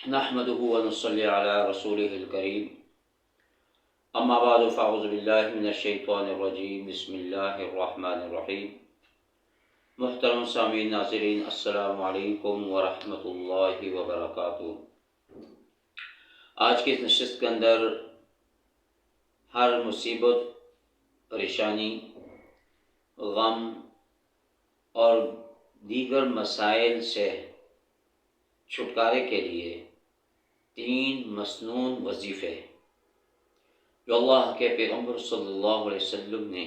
نحمده ونصلي على رسوله الكريم اما بعد فاعوذ باللہ من الشیطان الرجیم بسم اللہ الرحمن الرحیم۔ محترم سامعین ناظرین، السلام علیکم ورحمۃ اللہ وبرکاتہ۔ آج کی اس نشست کے اندر ہر مصیبت، پریشانی، غم اور دیگر مسائل سے چھٹکارے کے لیے 3 مسنون وظیفے جو اللہ کے پیغمبر صلی اللہ علیہ وسلم نے،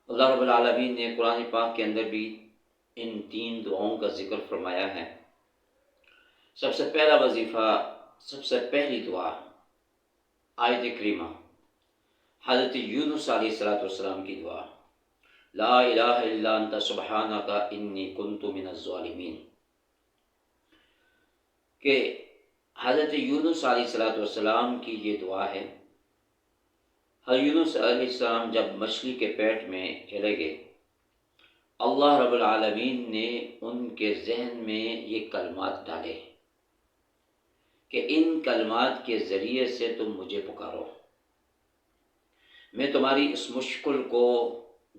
اللہ رب العالمین نے قرآن پاک کے اندر بھی ان 3 دعاؤں کا ذکر فرمایا ہے۔ سب سے پہلا وظیفہ، سب سے پہلی دعا آیت کریمہ حضرت یونس علیہ السلام کی دعا، لا الہ الا انت سبحانک انی کنت من الظالمین، کہ حضرت یونس علیہ السلام کی یہ دعا ہے۔ حضرت یونس علیہ السلام جب مچھلی کے پیٹ میں چلے گئے، اللہ رب العالمین نے ان کے ذہن میں یہ کلمات ڈالے کہ ان کلمات کے ذریعے سے تم مجھے پکارو، میں تمہاری اس مشکل کو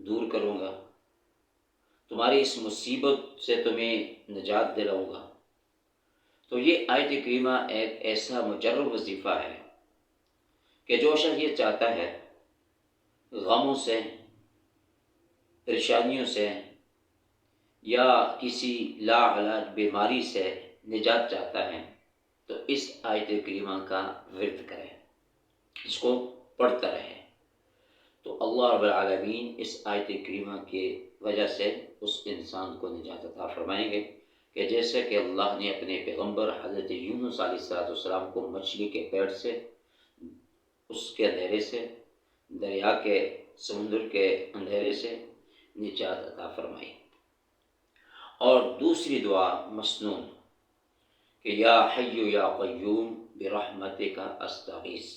دور کروں گا، تمہاری اس مصیبت سے تمہیں نجات دلاؤں گا۔ تو یہ آیت کریمہ ایک ایسا مجرب وظیفہ ہے کہ جو شخص یہ چاہتا ہے غموں سے، پریشانیوں سے یا کسی لا علاج بیماری سے نجات چاہتا ہے تو اس آیت کریمہ کا ورد کرے، اس کو پڑھتا رہے، تو اللہ رب العالمین اس آیت کریمہ کی وجہ سے اس انسان کو نجات عطا فرمائیں گے، کہ جیسے کہ اللہ نے اپنے پیغمبر حضرت یونس علیہ السلام کو مچھلی کے پیٹ سے، اس کے اندھیرے سے، دریا کے، سمندر کے اندھیرے سے نجات عطا فرمائی۔ اور دوسری دعا مسنون کہ یا حی یا قیوم برحمتک استغیث،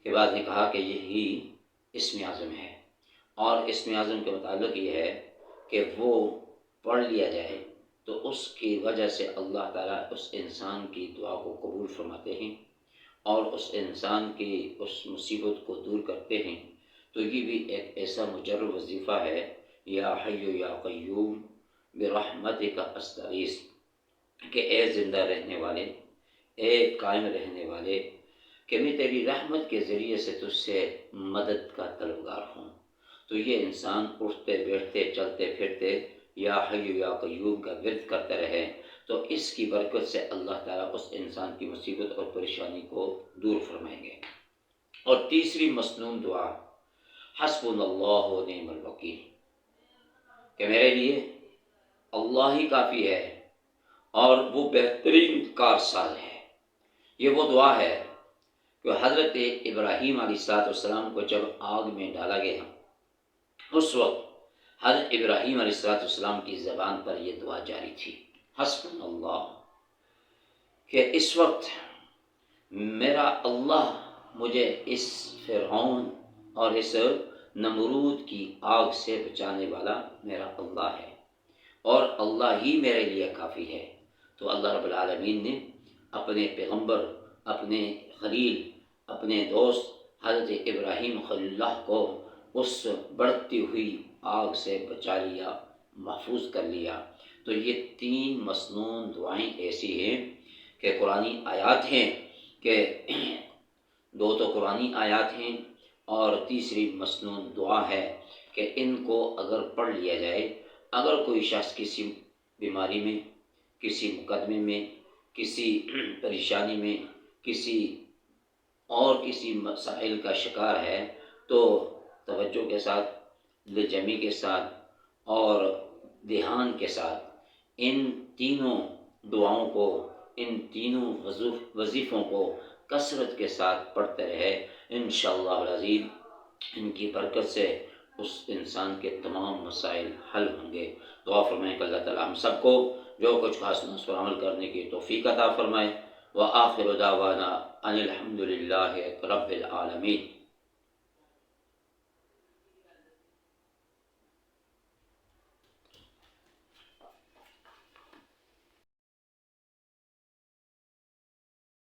کے بعد نے کہا کہ یہی اسم اعظم ہے، اور اسم اعظم کے متعلق یہ ہے کہ وہ پڑھ لیا جائے تو اس کی وجہ سے اللہ تعالیٰ اس انسان کی دعا کو قبول فرماتے ہیں اور اس انسان کی اس مصیبت کو دور کرتے ہیں۔ تو یہ بھی ایک ایسا مجرب وظیفہ ہے، یا حی یا قیوم برحمتک استغیث، کہ اے زندہ رہنے والے، اے قائم رہنے والے، کہ میں تیری رحمت کے ذریعے سے تجھ سے مدد کا طلبگار ہوں۔ تو یہ انسان اٹھتے بیٹھتے چلتے پھرتے یا حی یا قیوم کا ورد کرتا رہے تو اس کی برکت سے اللہ تعالیٰ اس انسان کی مصیبت اور پریشانی کو دور فرمائیں گے۔ اور تیسری مسنون دعا حسبنا اللہ و نعم الوکیل، کہ میرے لیے اللہ ہی کافی ہے اور وہ بہترین کارساز ہے۔ یہ وہ دعا ہے کہ حضرت ابراہیم علیہ السلام کو جب آگ میں ڈالا گیا، اس وقت حضرت ابراہیم علیہ السلام کی زبان پر یہ دعا جاری تھی، حسبنا اللہ، کہ اس وقت میرا اللہ مجھے اس فرعون اور اس نمرود کی آگ سے بچانے والا میرا اللہ ہے، اور اللہ ہی میرے لیے کافی ہے۔ تو اللہ رب العالمین نے اپنے پیغمبر، اپنے خلیل، اپنے دوست حضرت ابراہیم خلیل اللہ کو اس بڑھتی ہوئی آگ سے بچا لیا، محفوظ کر لیا۔ تو یہ 3 مسنون دعائیں ایسی ہیں کہ قرآنی آیات ہیں، کہ 2 تو قرآنی آیات ہیں اور تیسری مسنون دعا ہے کہ ان کو اگر پڑھ لیا جائے، اگر کوئی شخص کسی بیماری میں، کسی مقدمے میں، کسی پریشانی میں، کسی مسائل کا شکار ہے، تو توجہ کے ساتھ، لجمی کے ساتھ اور دھیان کے ساتھ ان تینوں دعاؤں کو، ان تینوں وظیفوں کو کثرت کے ساتھ پڑھتے رہے، انشاءاللہ العظیم ان کی برکت سے اس انسان کے تمام مسائل حل ہوں گے۔ دعا فرمائیں کہ اللہ تعالیٰ ہم سب کو جو کچھ کہا سنا اس پر عمل کرنے کی توفیق عطا فرمائے۔ وآخر دعوانا ان الحمد للہ رب العالمین۔